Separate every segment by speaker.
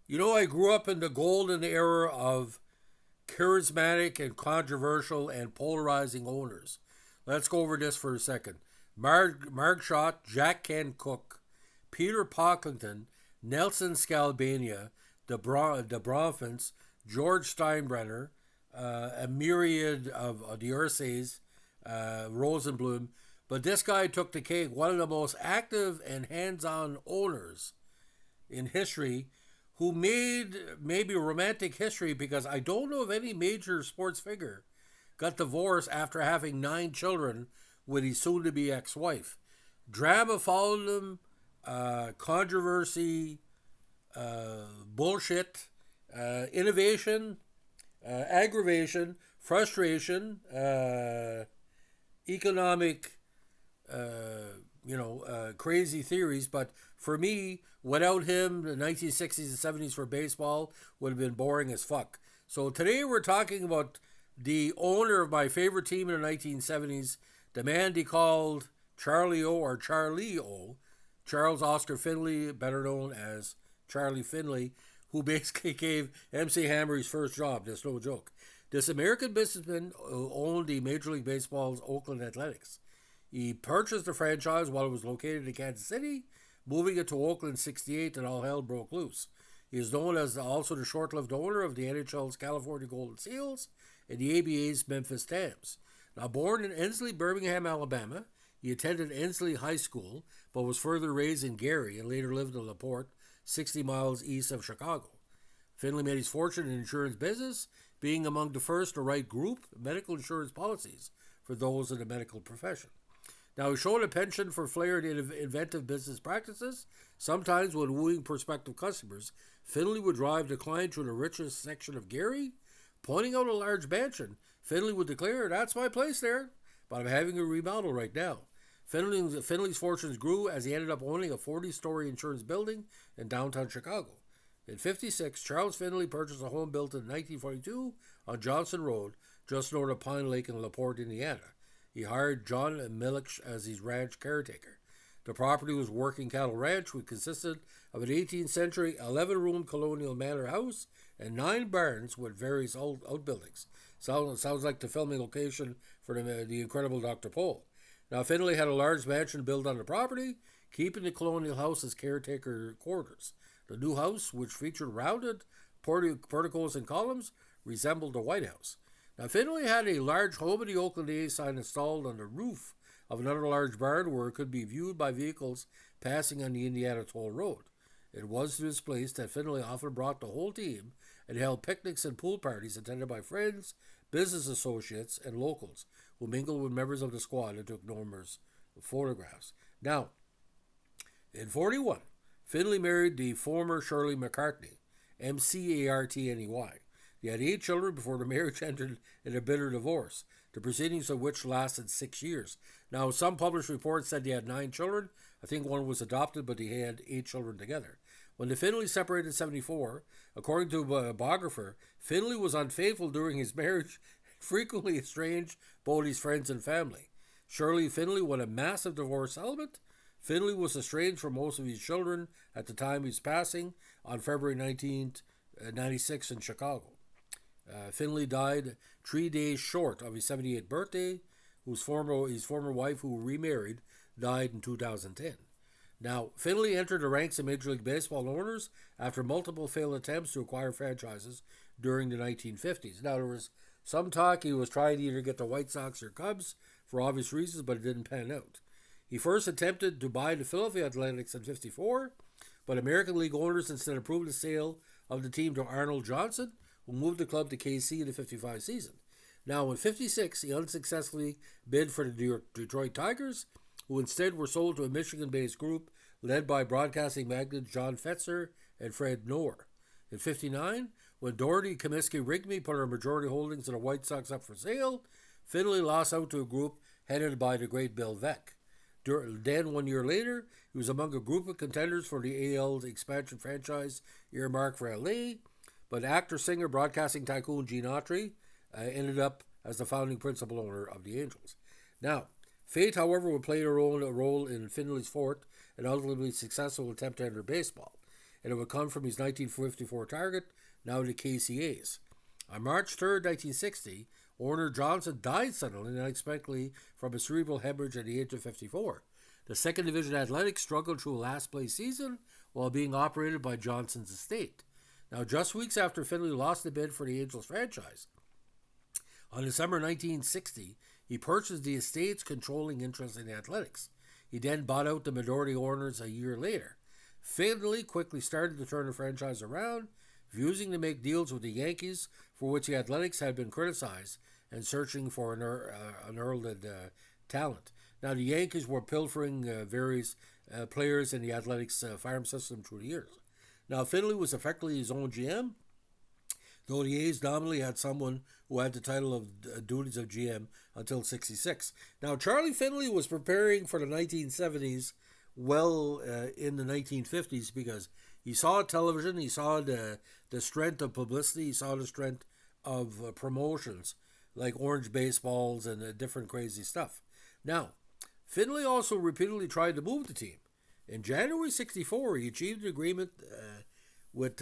Speaker 1: You know, I grew up in the golden era of charismatic and controversial and polarizing owners. Let's go over this for a second. Mark Schott, Jack Ken Cook, Peter Pocklington, Nelson Scalabania, the Bronfants, George Steinbrenner, a myriad of the Ursays, Rosenblum. But this guy took the cake, one of the most active and hands on owners in history who made maybe romantic history because I don't know of any major sports figure got divorced after having 9 children with his soon to be ex wife. Drama followed him, controversy, bullshit, innovation, aggravation, frustration, economic crazy theories. But for me, without him, the 1960s and 70s for baseball would have been boring as fuck. So today we're talking about the owner of my favorite team in the 1970s, the man they called Charlie O or Charlie O, Charles Oscar Finley, better known as Charlie Finley, who basically gave MC Hammer his first job. That's no joke. This American businessman owned the Major League Baseball's Oakland Athletics. He purchased the franchise while it was located in Kansas City, moving it to Oakland in '68, and all hell broke loose. He is known as also the short-lived owner of the NHL's California Golden Seals and the ABA's Memphis Stamps. Now, born in Ensley, Birmingham, Alabama, he attended Ensley High School, but was further raised in Gary and later lived in LaPorte, 60 miles east of Chicago. Finley made his fortune in the insurance business, being among the first to write group medical insurance policies for those in the medical profession. Now, he showed a penchant for flair and inventive business practices. Sometimes, when wooing prospective customers, Finley would drive the client through the richest section of Gary. Pointing out a large mansion, Finley would declare, "That's my place there, but I'm having a remodel right now." Finley's fortunes grew as he ended up owning a 40-story insurance building in downtown Chicago. In '56, Charles Finley purchased a home built in 1942 on Johnson Road, just north of Pine Lake in LaPorte, Indiana. He hired John Millick as his ranch caretaker. The property was a working cattle ranch, which consisted of an 18th century 11-room colonial manor house and 9 barns with various outbuildings. Sounds like the filming location for the incredible Dr. Pole. Now, Finley had a large mansion built on the property, keeping the colonial house as caretaker quarters. The new house, which featured rounded porticos and columns, resembled the White House. Now, Finley had a large home in the Oakland A sign installed on the roof of another large barn where it could be viewed by vehicles passing on the Indiana Toll Road. It was to this place that Finley often brought the whole team and held picnics and pool parties attended by friends, business associates, and locals who mingled with members of the squad and took numerous photographs. Now, in '41, Finley married the former Shirley McCartney, MCARTNEY. They had 8 children before the marriage ended in a bitter divorce, the proceedings of which lasted 6 years. Now, some published reports said they had 9 children. I think one was adopted, but they had 8 children together. When the Finleys separated in '74, according to a biographer, Finley was unfaithful during his marriage and frequently estranged both his friends and family. Shirley Finley won a massive divorce settlement. Finley was estranged from most of his children at the time of his passing on February 1996 in Chicago. Finley died 3 days short of his 78th birthday. His former wife, who remarried, died in 2010. Now, Finley entered the ranks of Major League Baseball owners after multiple failed attempts to acquire franchises during the 1950s. Now, there was some talk he was trying to either get the White Sox or Cubs for obvious reasons, but it didn't pan out. He first attempted to buy the Philadelphia Athletics in '54, but American League owners instead approved the sale of the team to Arnold Johnson, who moved the club to KC in the '55 season. Now, in '56, he unsuccessfully bid for the Detroit Tigers, who instead were sold to a Michigan-based group led by broadcasting magnates John Fetzer and Fred Knorr. In '59, when Doherty, Comiskey, Rigby put their majority holdings in the White Sox up for sale, Finley lost out to a group headed by the great Bill Veeck. Then, 1 year later, he was among a group of contenders for the AL's expansion franchise earmarked for LA, but actor, singer, broadcasting tycoon Gene Autry ended up as the founding principal owner of the Angels. Now, fate, however, would play a role in Finley's fourth and ultimately successful attempt to enter baseball. and it would come from his 1954 target, now the KCAs. On March 3rd, 1960, Warner Johnson died suddenly and unexpectedly from a cerebral hemorrhage at the age of 54. The second division athletics struggled through a last place season while being operated by Johnson's estate. Now, just weeks after Finley lost the bid for the Angels franchise, on December 1960, he purchased the estate's controlling interest in athletics. He then bought out the majority owners a year later. Finley quickly started to turn the franchise around, refusing to make deals with the Yankees, for which the Athletics had been criticized, and searching for an unheralded talent. Now, the Yankees were pilfering various players in the Athletics farm system through the years. Now, Finley was effectively his own GM, though the A's nominally had someone who had the title of duties of GM until '66. Now, Charlie Finley was preparing for the 1970s well in the 1950s because he saw television, he saw the strength of publicity, he saw the strength of promotions like orange baseballs and different crazy stuff. Now, Finley also repeatedly tried to move the team. In January '64, he achieved an agreement with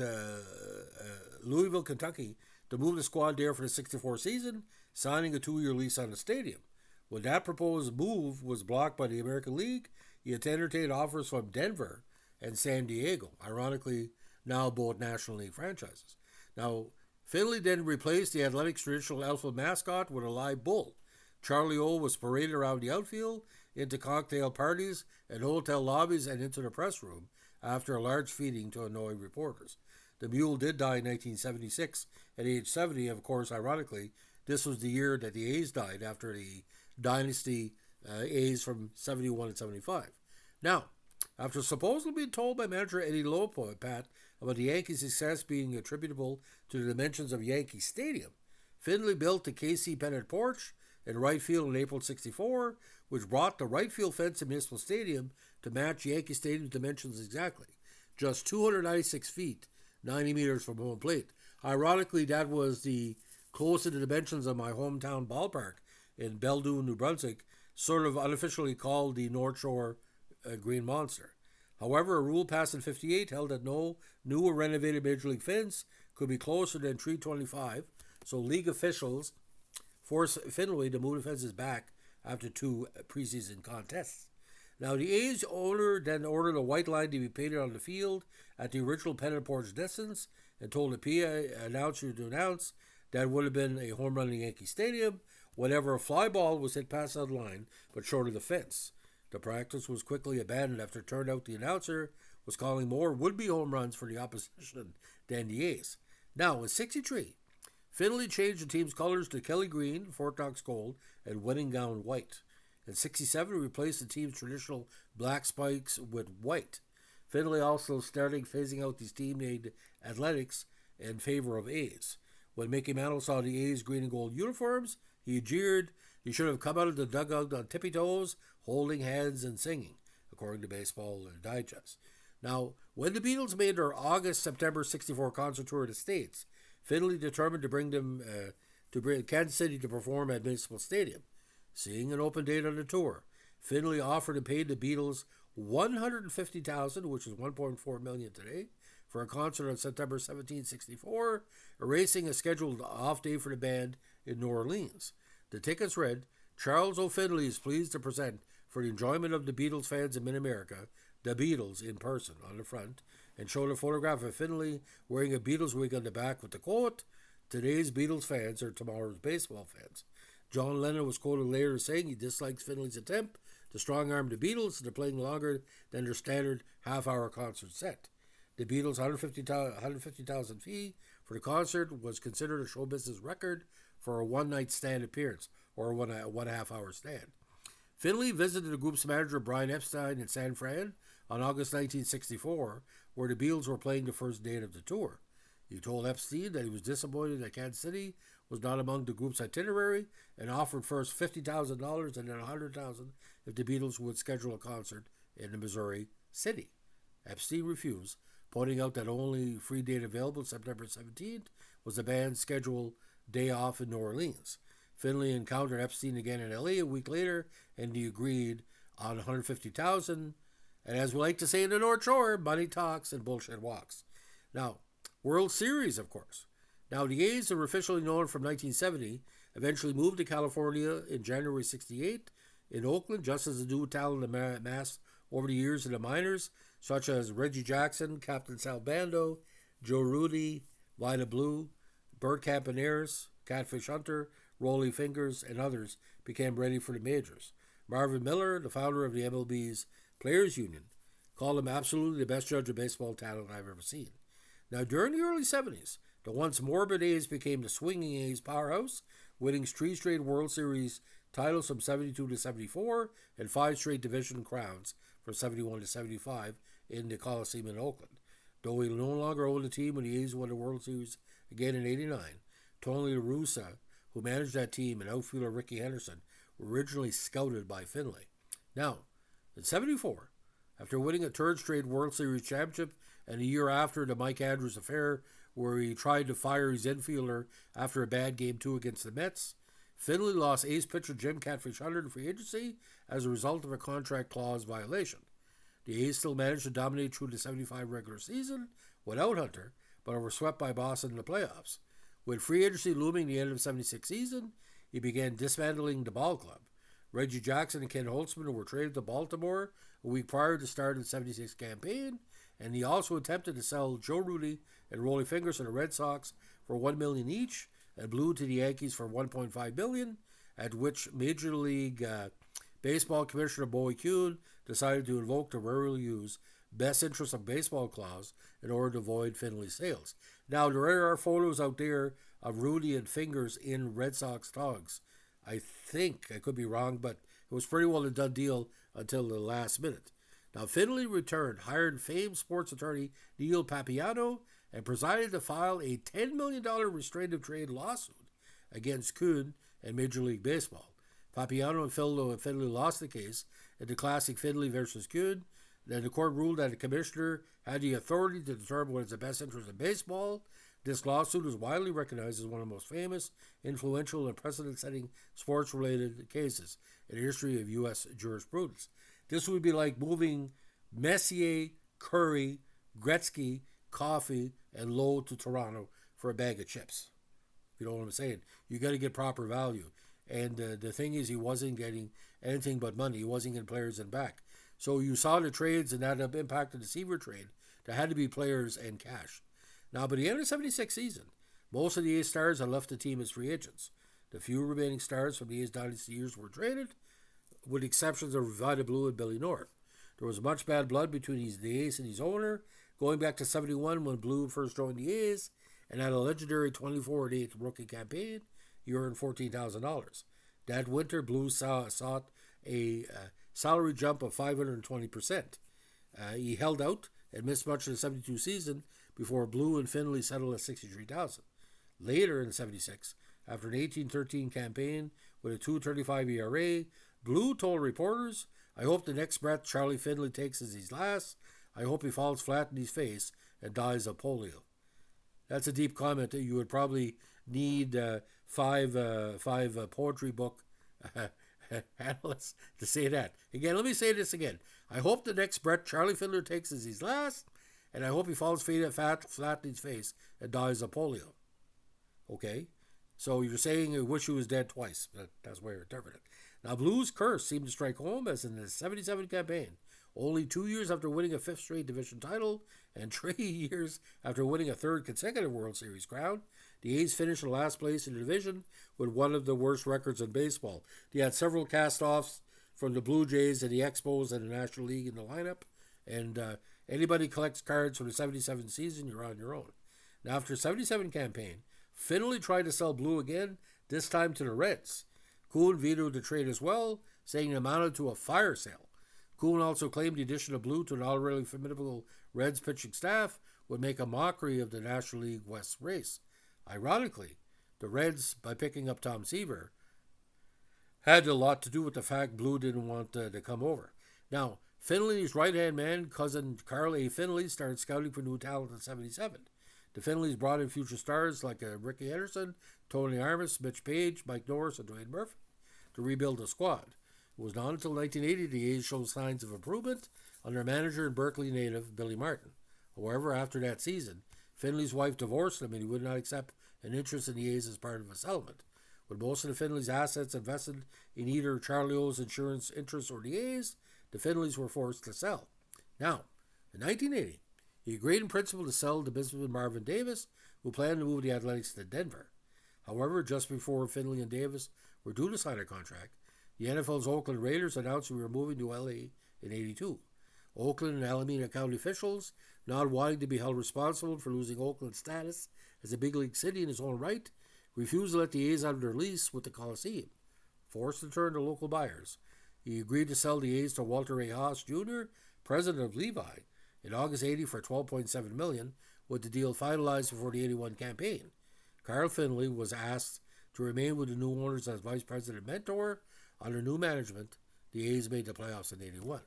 Speaker 1: Louisville, Kentucky, to move the squad there for the '64 season, signing a 2-year lease on the stadium. When that proposed move was blocked by the American League, he had entertained offers from Denver and San Diego, ironically now both National League franchises. Now, Finley then replaced the Athletics' traditional alpha mascot with a live bull. Charlie O was paraded around the outfield, into cocktail parties and hotel lobbies, and into the press room after a large feeding to annoy reporters. The mule did die in 1976 at age 70. Of course, ironically, this was the year that the A's died after the Dynasty A's from 71 and 75. Now, after supposedly being told by manager Eddie Lopat about the Yankees' success being attributable to the dimensions of Yankee Stadium, Finley built the KC Pennant porch in right field in April '64, which brought the right field fence in Municipal Stadium to match Yankee Stadium's dimensions exactly, just 296 feet, 90 meters from home plate. Ironically, that was the close to the dimensions of my hometown ballpark in Belledune, New Brunswick, sort of unofficially called the North Shore Green Monster. However, a rule passed in '58 held that no new or renovated Major League fence could be closer than 325, so league officials forced Finley to move the fences back after 2 preseason contests. Now, the A's owner then ordered a white line to be painted on the field at the original pennant porch distance and told the PA announcer to announce that it would have been a home run in Yankee Stadium whenever a fly ball was hit past that line but short of the fence. The practice was quickly abandoned after it turned out the announcer was calling more would-be home runs for the opposition than the A's. Now, in '63, Finley changed the team's colors to Kelly Green, Fort Knox Gold, and Wedding Gown White. In '67, he replaced the team's traditional black spikes with white. Finley also started phasing out these team-made athletics in favor of A's. When Mickey Mantle saw the A's green and gold uniforms, he jeered he should have come out of the dugout on tippy toes, holding hands and singing, according to Baseball Digest. Now, when the Beatles made their August-September '64 concert tour to the States, Finley determined to bring Kansas City to perform at Municipal Stadium. Seeing an open date on the tour, Finley offered and paid the Beatles $150,000, which is $1.4 million today, for a concert on September 17, '64, erasing a scheduled off day for the band in New Orleans. The tickets read, "Charles O. Finley is pleased to present, for the enjoyment of the Beatles fans in mid-America, the Beatles in person," on the front, and showed a photograph of Finley wearing a Beatles wig on the back with the quote, "Today's Beatles fans are tomorrow's baseball fans." John Lennon was quoted later saying he dislikes Finley's attempt to strong-arm the Beatles into playing longer than their standard half-hour concert set. The Beatles' $150,000 fee for the concert was considered a show business record for a one-night stand appearance, or a one-half-hour stand. Finley visited the group's manager Brian Epstein in San Fran on August 1964, where the Beatles were playing the first date of the tour. He told Epstein that he was disappointed that Kansas City was not among the group's itinerary and offered first $50,000 and then $100,000 if the Beatles would schedule a concert in the Missouri city. Epstein refused, pointing out that only free date available September 17th was the band's scheduled day off in New Orleans. Finley encountered Epstein again in LA a week later, and he agreed on $150,000 And as we like to say in the North Shore, money talks and bullshit walks. Now, World Series, of course. Now, the A's are officially known from 1970, eventually moved to California in January 68 in Oakland, just as the new talent amassed over the years in the minors, such as Reggie Jackson, Captain Sal Bando, Joe Rudy, Vida Blue, Bert Campaneris, Catfish Hunter, Rolly Fingers, and others became ready for the majors. Marvin Miller, the founder of the MLB's Players Union, called him absolutely the best judge of baseball talent I've ever seen. Now, during the early 70s, the once morbid A's became the swinging A's powerhouse, winning 3 straight World Series titles from 72 to 74 and 5 straight division crowns from 71 to 75 in the Coliseum in Oakland. Though he no longer owned the team when the A's won the World Series again in 89, Tony La Russa, who managed that team, and outfielder Ricky Henderson were originally scouted by Finley. Now, in 74, after winning a 3rd straight World Series championship and a year after the Mike Andrews affair where he tried to fire his infielder after a bad Game 2 against the Mets, Finley lost ace pitcher Jim Catfish Hunter to free agency as a result of a contract clause violation. The A's still managed to dominate through the 75 regular season without Hunter, but were swept by Boston in the playoffs. With free agency looming the end of the 76 season, he began dismantling the ball club. Reggie Jackson and Ken Holtzman were traded to Baltimore a week prior to the start of the 76 campaign, and he also attempted to sell Joe Rudy and Rolly Fingers to the Red Sox for $1 million each, and Blue to the Yankees for $1.5 billion, at which Major League Baseball Commissioner Bowie Kuhn decided to invoke the rarely used best interest of baseball clause in order to avoid Finley's sales. Now, there are photos out there of Rudy and Fingers in Red Sox togs. I think, I could be wrong, but it was pretty well a done deal until the last minute. Now, Finley returned, hired famed sports attorney Neil Papiano, and presided to file a $10 million restraint of trade lawsuit against Kuhn and Major League Baseball. Papiano and Finley lost the case in the classic Finley versus Kuhn. Then the court ruled that the commissioner had the authority to determine what is the best interest in baseball. This lawsuit is widely recognized as one of the most famous, influential, and precedent-setting sports-related cases in the history of U.S. jurisprudence. This would be like moving Messier, Curry, Gretzky, Coffey, and Lowe to Toronto for a bag of chips. You know what I'm saying? You got to get proper value. And the thing is, he wasn't getting anything but money. He wasn't getting players in back. So you saw the trades, and that impacted the Seaver trade. There had to be players and cash. Now, by the end of the 76 season, most of the A's stars had left the team as free agents. The few remaining stars from the A's Dynasty years were traded, with the exceptions of Vida Blue and Billy North. There was much bad blood between the A's and his owner, going back to 71 when Blue first joined the A's, and had a legendary 24-8 rookie campaign. He earned $14,000. That winter, Blue sought a salary jump of 520%. He held out and missed much of the 72 season before Blue and Finley settled at $63,000. Later in 76, after an 18-13 campaign with a 2.35 ERA, Blue told reporters, "I hope the next breath Charlie Finley takes is his last. I hope he falls flat in his face and dies of polio." That's a deep comment that you would probably need five poetry book analysts to say that. Again, let me say this again. I hope the next breath Charlie Finley takes is his last, and I hope he falls flat in his face and dies of polio. Okay? So you're saying I wish he was dead twice. That's the way I interpret it. Now, Blue's curse seemed to strike home as in the 77 campaign. Only 2 years after winning a 5th straight division title and 3 years after winning a 3rd consecutive World Series crown, the A's finished in last place in the division with one of the worst records in baseball. They had several cast-offs from the Blue Jays and the Expos and the National League in the lineup, and anybody collects cards from the 77 season, you're on your own. Now, after the 77 campaign, Finley tried to sell Blue again, this time to the Reds. Kuhn vetoed the trade as well, saying it amounted to a fire sale. Kuhn also claimed the addition of Blue to an already formidable Reds pitching staff would make a mockery of the National League West race. Ironically, the Reds, by picking up Tom Seaver, had a lot to do with the fact Blue didn't want to come over. Now, Finley's right-hand man, cousin Carl A. Finley, started scouting for new talent in 77. The Finleys brought in future stars like Ricky Henderson, Tony Armas, Mitch Page, Mike Norris, and Dwayne Murphy to rebuild the squad. It was not until 1980 the A's showed signs of improvement under manager and Berkeley native Billy Martin. However, after that season, Finley's wife divorced him and he would not accept an interest in the A's as part of a settlement. With most of the Finley's assets invested in either Charlie O's insurance interests or the A's, the Finleys were forced to sell. Now, in 1980, he agreed in principle to sell to businessman Marvin Davis, who planned to move the Athletics to Denver. However, just before Finley and Davis were due to sign a contract, the NFL's Oakland Raiders announced they were moving to LA in '82. Oakland and Alameda County officials, not wanting to be held responsible for losing Oakland's status as a big league city in its own right, refused to let the A's out of their lease with the Coliseum. Forced to turn to local buyers, he agreed to sell the A's to Walter A. Haas Jr., president of Levi, in August '80 for $12.7 million, with the deal finalized before the '81 campaign. Carl Finley was asked to remain with the new owners as vice president mentor. Under new management, the A's made the playoffs in '81.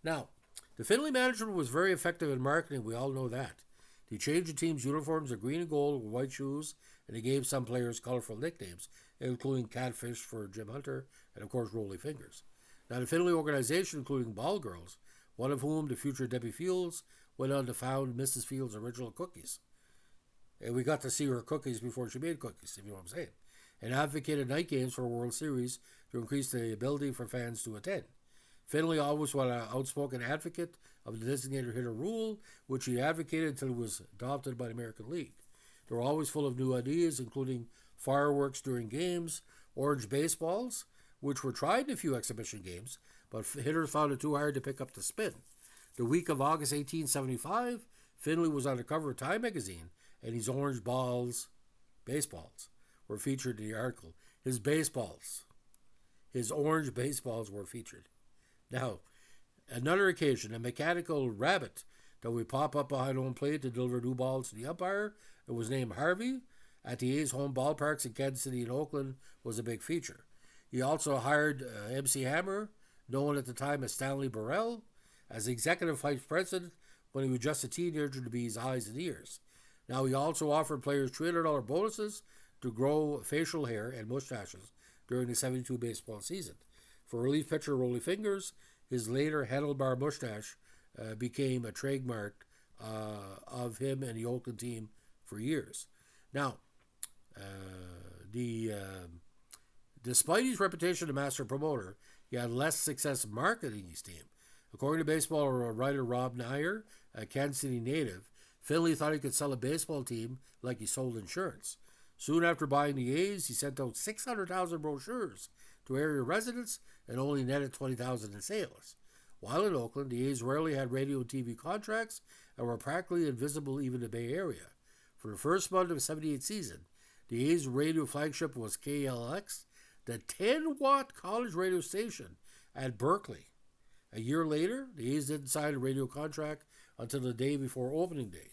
Speaker 1: Now, the Finley management was very effective in marketing, we all know that. They changed the team's uniforms to green and gold with white shoes, and they gave some players colorful nicknames, including Catfish for Jim Hunter, and of course Rolly Fingers. Now, the Finley organization, including Ball Girls, one of whom, the future Debbie Fields, went on to found Mrs. Fields' original cookies. And we got to see her cookies before she made cookies, if you know what I'm saying. And advocated night games for a World Series to increase the ability for fans to attend. Finley always was an outspoken advocate of the designated hitter rule, which he advocated until it was adopted by the American League. They were always full of new ideas, including fireworks during games, orange baseballs, which were tried in a few exhibition games, but hitters found it too hard to pick up the spin. The week of August 1875, Finley was on the cover of Time magazine, and his orange baseballs, were featured in the article. His orange baseballs were featured. Now, another occasion, a mechanical rabbit that would pop up behind home plate to deliver new balls to the umpire, it was named Harvey, at the A's home ballparks in Kansas City and Oakland, was a big feature. He also hired MC Hammer, known at the time as Stanley Burrell, as executive vice president when he was just a teenager to be his eyes and ears. Now, he also offered players $300 bonuses to grow facial hair and mustaches during the '72 baseball season. For relief pitcher Rolly Fingers, his later handlebar mustache became a trademark of him and the Oakland team for years. Now, despite his reputation as master promoter, he had less success marketing his team. According to baseball writer Rob Nair, a Kansas City native, Finley thought he could sell a baseball team like he sold insurance. Soon after buying the A's, he sent out 600,000 brochures to area residents and only netted 20,000 in sales. While in Oakland, the A's rarely had radio and TV contracts and were practically invisible even in the Bay Area. For the first month of the '78 season, the A's radio flagship was KLX, the 10-watt college radio station at Berkeley. A year later, the A's didn't sign a radio contract until the day before opening day.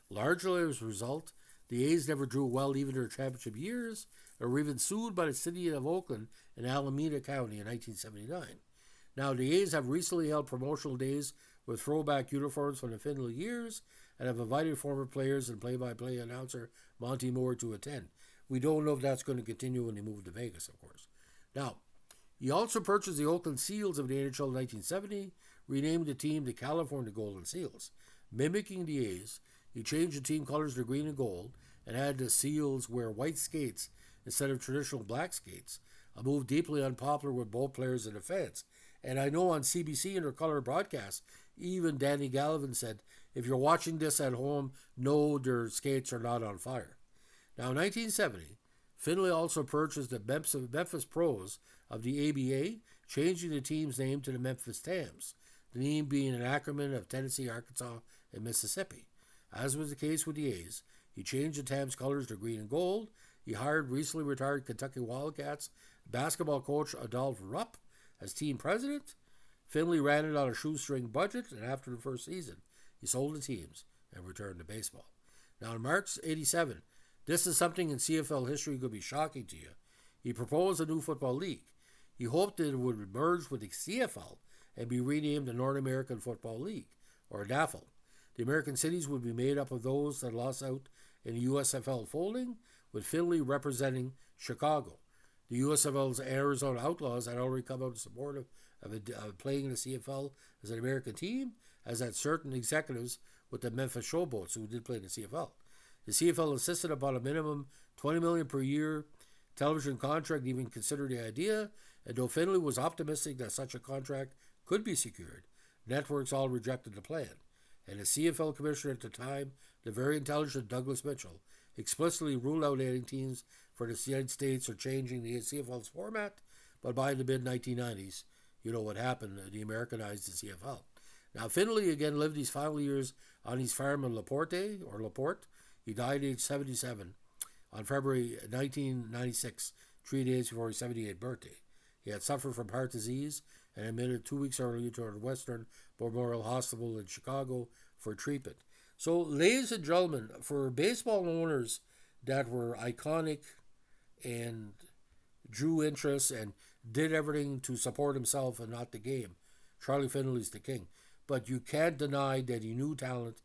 Speaker 1: Largely as a result, the A's never drew well even in their championship years, and were even sued by the city of Oakland and Alameda County in 1979. Now, the A's have recently held promotional days with throwback uniforms from the Finley years and have invited former players and play-by-play announcer Monty Moore to attend. We don't know if that's going to continue when they move to Vegas, of course. Now, he also purchased the Oakland Seals of the NHL in 1970, renamed the team the California Golden Seals. Mimicking the A's, he changed the team colors to green and gold and had the Seals wear white skates instead of traditional black skates, a move deeply unpopular with both players and the fans. And I know on CBC in their color broadcast, even Danny Gallivan said, if you're watching this at home, know their skates are not on fire. Now, in 1970, Finley also purchased the Memphis Pros of the ABA, changing the team's name to the Memphis Tams, the name being an acronym of Tennessee, Arkansas, and Mississippi. As was the case with the A's, he changed the Tams' colors to green and gold. He hired recently retired Kentucky Wildcats basketball coach Adolph Rupp as team president. Finley ran it on a shoestring budget, and after the first season, he sold the teams and returned to baseball. Now, in March '87, this is something in CFL history could be shocking to you. He proposed a new football league. He hoped that it would merge with the CFL and be renamed the North American Football League, or NAFL. The American cities would be made up of those that lost out in the USFL folding, with Finley representing Chicago. The USFL's Arizona Outlaws had already come out in support of playing in the CFL as an American team, as had certain executives with the Memphis Showboats who did play in the CFL. The CFL insisted upon a minimum $20 million per year television contract, even considered the idea, and though Finley was optimistic that such a contract could be secured, networks all rejected the plan. And the CFL commissioner at the time, the very intelligent Douglas Mitchell, explicitly ruled out adding teams for the United States or changing the CFL's format, but by the mid-1990s, you know what happened, they Americanized the CFL. Now, Finley again lived his final years on his farm in Laporte. He died at age 77 on February 1996, 3 days before his 78th birthday. He had suffered from heart disease and admitted 2 weeks earlier to a Western Memorial Hospital in Chicago for treatment. So, ladies and gentlemen, for baseball owners that were iconic and drew interest and did everything to support himself and not the game, Charlie Finley's the king. But you can't deny that he knew talent,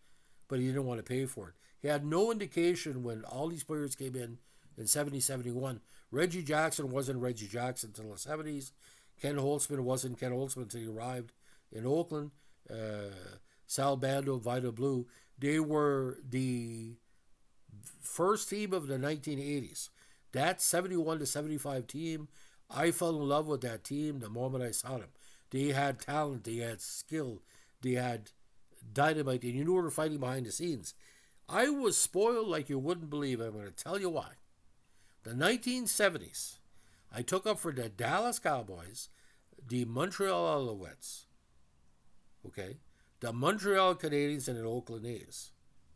Speaker 1: but he didn't want to pay for it. He had no indication when all these players came in 70, 71. Reggie Jackson wasn't Reggie Jackson until the 70s. Ken Holtzman wasn't Ken Holtzman until he arrived in Oakland. Sal Bando, Vida Blue, they were the first team of the 1980s. That 71 to 75 team, I fell in love with that team the moment I saw them. They had talent, they had skill, they had dynamite, and you knew they were fighting behind the scenes. I was spoiled like you wouldn't believe. I'm going to tell you why. The 1970s, I took up for the Dallas Cowboys, the Montreal Alouettes, okay, the Montreal Canadiens, and the Oakland A's.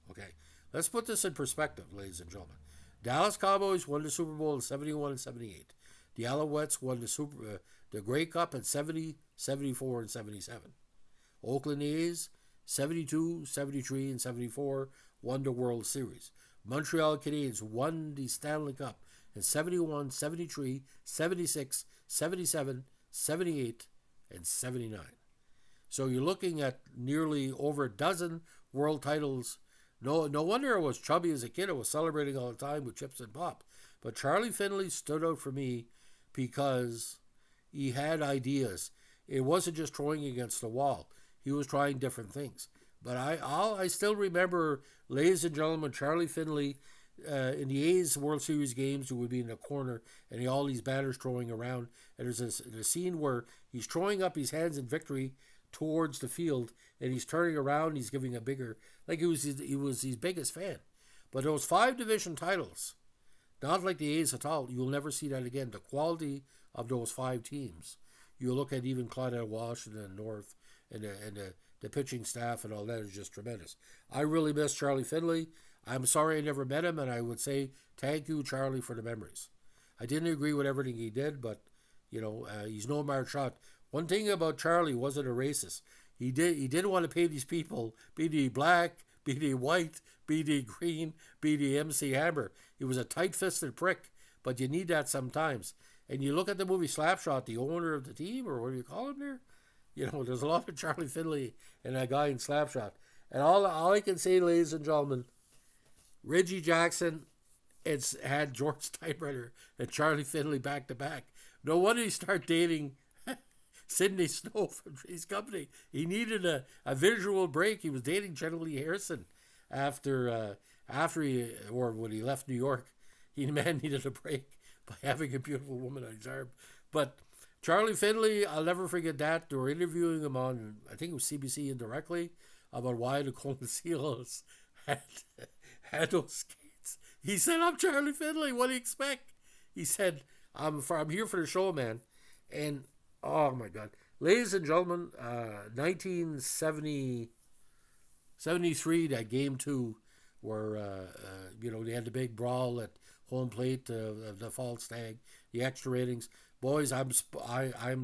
Speaker 1: Okay, let's put this in perspective, ladies and gentlemen. Dallas Cowboys won the Super Bowl in 71 and 78. The Alouettes won the Grey Cup in 70, 74, and 77. Oakland A's, 72, 73, and 74, won the World Series. Montreal Canadiens won the Stanley Cup in 71, 73, 76, 77, 78, and 79. So you're looking at nearly over a dozen world titles. No wonder I was chubby as a kid. I was celebrating all the time with chips and pop. But Charlie Finley stood out for me because he had ideas. It wasn't just throwing against the wall. He was trying different things. But I still remember, ladies and gentlemen, Charlie Finley in the A's World Series games, who would be in the corner, and all these banners throwing around. And there's a scene where he's throwing up his hands in victory towards the field, and he's turning around, and he's giving a bigger, like he was his biggest fan. But those 5 division titles, not like the A's at all, you'll never see that again. The quality of those 5 teams. You look at even Claudette Washington North and the pitching staff and all that is just tremendous. I really miss Charlie Finley. I'm sorry I never met him, and I would say thank you, Charlie, for the memories. I didn't agree with everything he did, but he's no marchand. One thing about Charlie, wasn't a racist. He didn't want to pay these people, be they black, be they white, be they green, be they MC Hammer. He was a tight-fisted prick, but you need that sometimes. And you look at the movie Slapshot, the owner of the team, or what do you call him there? There's a lot of Charlie Finley and that guy in Slapshot. And all I can say, ladies and gentlemen, Reggie Jackson had George Steinbrenner and Charlie Finley back to back. No wonder he started dating Sidney Snow from Three's Company. He needed a visual break. He was dating Jenna Lee Harrison after when he left New York. The man needed a break by having a beautiful woman on his arm. But Charlie Finley, I'll never forget that. They were interviewing him on, I think it was CBC indirectly, about why the Golden Seals had those skates. He said, "I'm Charlie Finley. What do you expect?" He said, I'm here for the show, man." And, oh my God. Ladies and gentlemen, 1973, that game 2, where, they had the big brawl at home plate, the false stag, the extra ratings. Boys, I'm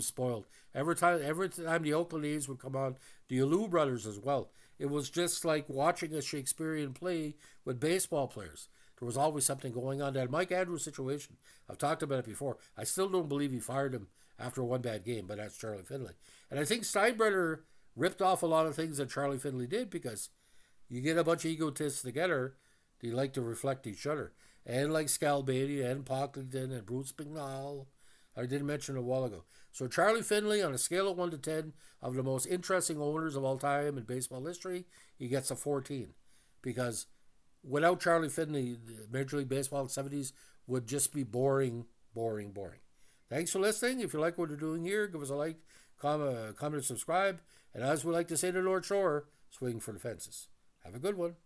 Speaker 1: spoiled. Every time the Oakland A's would come on, the Alou brothers as well. It was just like watching a Shakespearean play with baseball players. There was always something going on. That Mike Andrews situation, I've talked about it before. I still don't believe he fired him after one bad game, but that's Charlie Finley. And I think Steinbrenner ripped off a lot of things that Charlie Finley did, because you get a bunch of egotists together, they like to reflect each other. And like Scalabrini and Pocklington and Bruce Bignall I didn't mention a while ago. So Charlie Finley, on a scale of 1 to 10, of the most interesting owners of all time in baseball history, he gets a 14. Because without Charlie Finley, Major League Baseball in the 70s would just be boring, boring, boring. Thanks for listening. If you like what we're doing here, give us a like, comment, and subscribe. And as we like to say to the North Shore, swing for the fences. Have a good one.